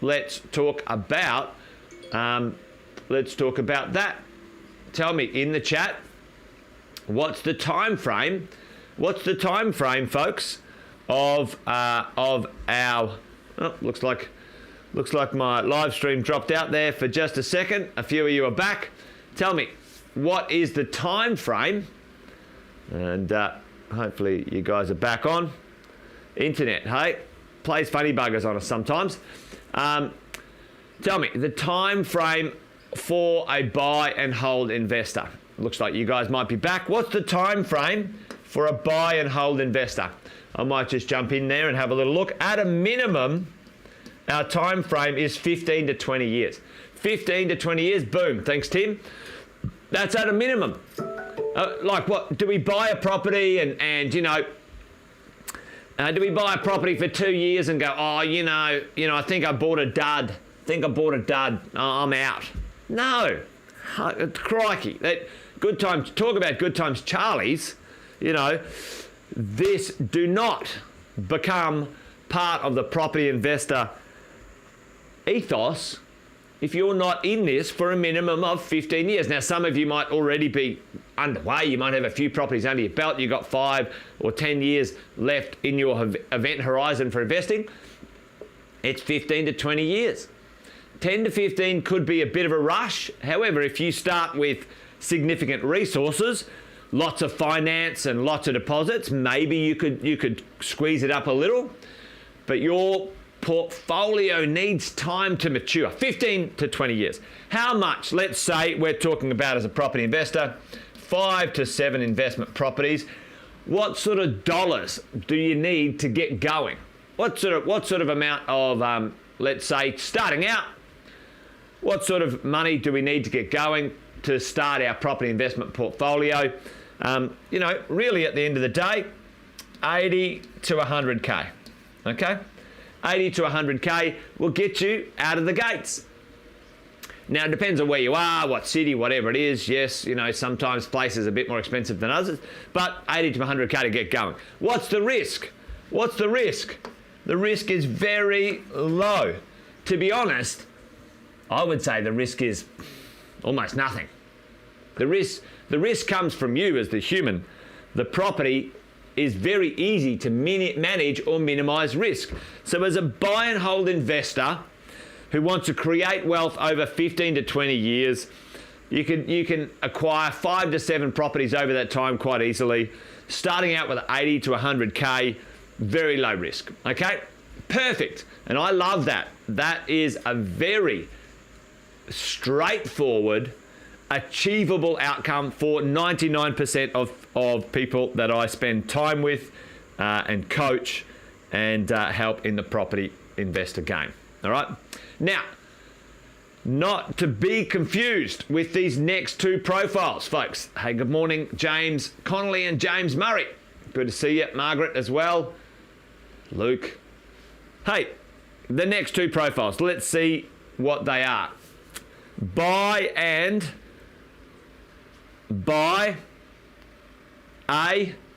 let's talk about that. Tell me in the chat, what's the time frame? What's the time frame, folks, of our? Oh, looks like my live stream dropped out there for just a second. A few of you are back. Tell me, what is the time frame? And hopefully you guys are back on. Internet, hey, plays funny buggers on us sometimes. Tell me the time frame for a buy and hold investor. Looks like you guys might be back. What's the time frame for a buy and hold investor? I might just jump in there and have a little look. At a minimum, our time frame is 15 to 20 years. 15 to 20 years, boom. Thanks, Tim. That's at a minimum. Like what? Do we buy a property and you know, do we buy a property for 2 years and go, oh, you know, I think I bought a dud. I'm out. No. Crikey. That good times, talk about good times, Charlie's, you know, do not become part of the property investor ethos if you're not in this for a minimum of 15 years. Now, some of you might already be underway. You might have a few properties under your belt. You've got 5 or 10 years left in your event horizon for investing. It's 15 to 20 years. 10 to 15 could be a bit of a rush. However, if you start with significant resources, lots of finance and lots of deposits, maybe you could squeeze it up a little. But your portfolio needs time to mature, 15 to 20 years. How much? Let's say we're talking about, as a property investor, 5 to 7 investment properties. What sort of dollars do you need to get going? What sort of amount of, let's say, starting out, what sort of money do we need to get going to start our property investment portfolio? You know, really at the end of the day, 80 to 100K, okay? 80 to 100K will get you out of the gates. Now, it depends on where you are, what city, whatever it is. Yes, you know, sometimes places are a bit more expensive than others, but 80 to 100K to get going. What's the risk? What's the risk? The risk is very low. To be honest, I would say the risk is almost nothing. The risk comes from you as the human. The property is very easy to manage or minimize risk. So as a buy and hold investor who wants to create wealth over 15 to 20 years, you can acquire 5 to 7 properties over that time quite easily, starting out with 80 to 100K, very low risk, okay? Perfect, and I love that. That is a very straightforward, achievable outcome for 99% of people that I spend time with and coach and help in the property investor game. All right. Now, not to be confused with these next 2 profiles, folks. Hey, good morning, James Connolly and James Murray. Good to see you, Margaret, as well. Luke. Hey, the next 2 profiles. Let's see what they are. Buy and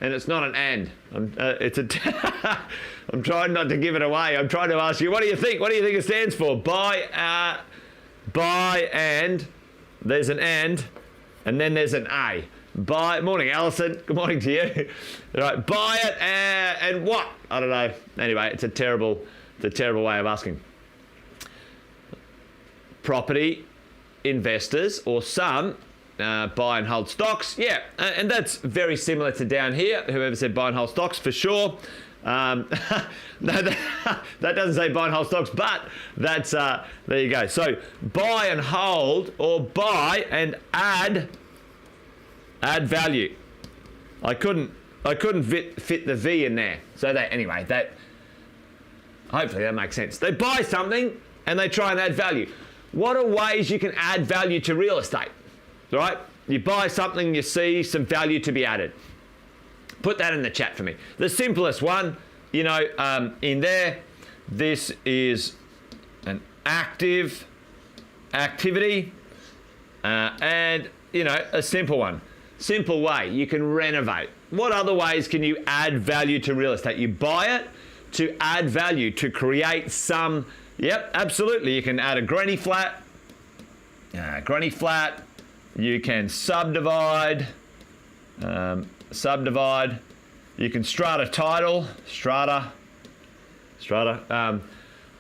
it's not an and. It's a. I'm trying not to give it away. I'm trying to ask you, what do you think? What do you think it stands for? Buy and. There's an and then there's an A. Buy. Morning, Alison. Good morning to you. All right. Buy it and what? I don't know. Anyway, it's a terrible way of asking. Property investors, or some buy and hold stocks. Yeah, and that's very similar to down here. Whoever said buy and hold stocks, for sure. No, that doesn't say buy and hold stocks, but that's there you go. So buy and hold, or buy and add value. I couldn't fit the V in there. So that hopefully that makes sense. They buy something and they try and add value. What are ways you can add value to real estate? Right? You buy something, you see some value to be added. Put that in the chat for me. The simplest one, you know, in there, this is an activity, and, you know, a simple one. Simple way, you can renovate. What other ways can you add value to real estate? You buy it to add value, to create some Yep, absolutely. You can add a granny flat. You can subdivide. You can strata title.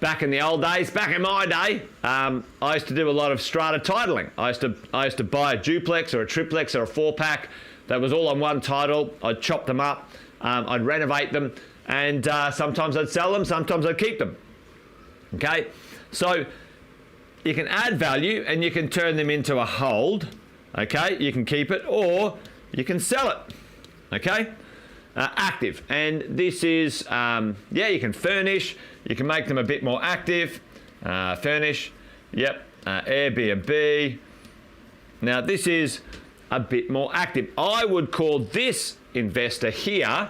Back in the old days, back in my day, I used to do a lot of strata titling. I used to buy a duplex or a triplex or a 4-pack that was all on one title. I'd chop them up, I'd renovate them, and sometimes I'd sell them, sometimes I'd keep them. Okay, so you can add value and you can turn them into a hold. Okay, you can keep it or you can sell it. Okay, active, and this is you can furnish. You can make them a bit more active. Furnish, yep. Airbnb. Now this is a bit more active. I would call this investor here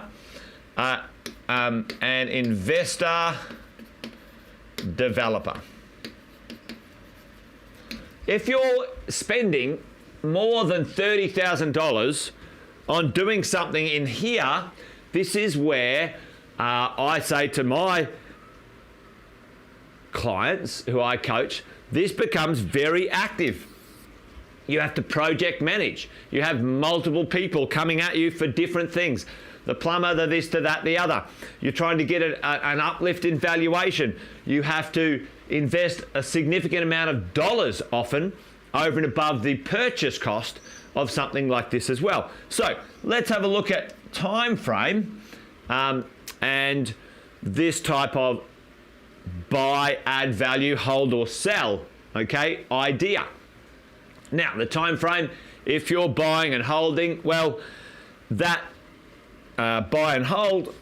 an investor developer. If you're spending more than $30,000 on doing something in here, this is where I say to my clients who I coach, this becomes very active. You have to project manage. You have multiple people coming at you for different things. The plumber, the this, the that, the other. You're trying to get an uplift in valuation. You have to invest a significant amount of dollars often over and above the purchase cost of something like this as well. So let's have a look at time frame and this type of buy, add value, hold or sell, okay, idea. Now the time frame, if you're buying and holding, well, that buy and hold,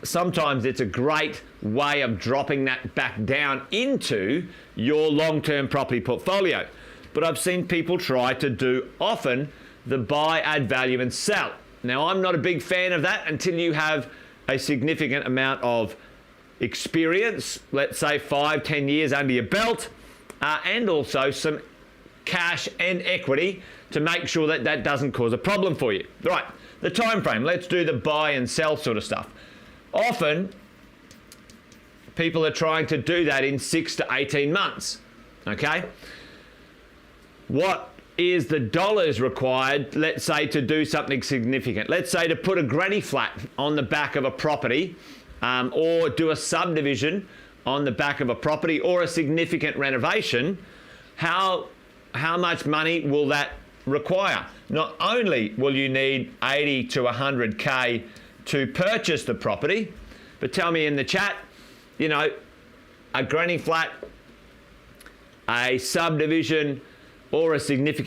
sometimes it's a great way of dropping that back down into your long-term property portfolio. But I've seen people try to do often the buy, add value and sell. Now I'm not a big fan of that until you have a significant amount of experience, let's say 5-10 years under your belt, and also some cash and equity to make sure that that doesn't cause a problem for you. Right, the time frame, let's do the buy and sell sort of stuff. Often people are trying to do that in 6 to 18 months, okay? What is the dollars required, let's say, to do something significant? Let's say to put a granny flat on the back of a property, or do a subdivision on the back of a property, or a significant renovation. How much money will that require? Not only will you need 80 to 100K to purchase the property, but tell me in the chat, you know, a granny flat, a subdivision, or a significant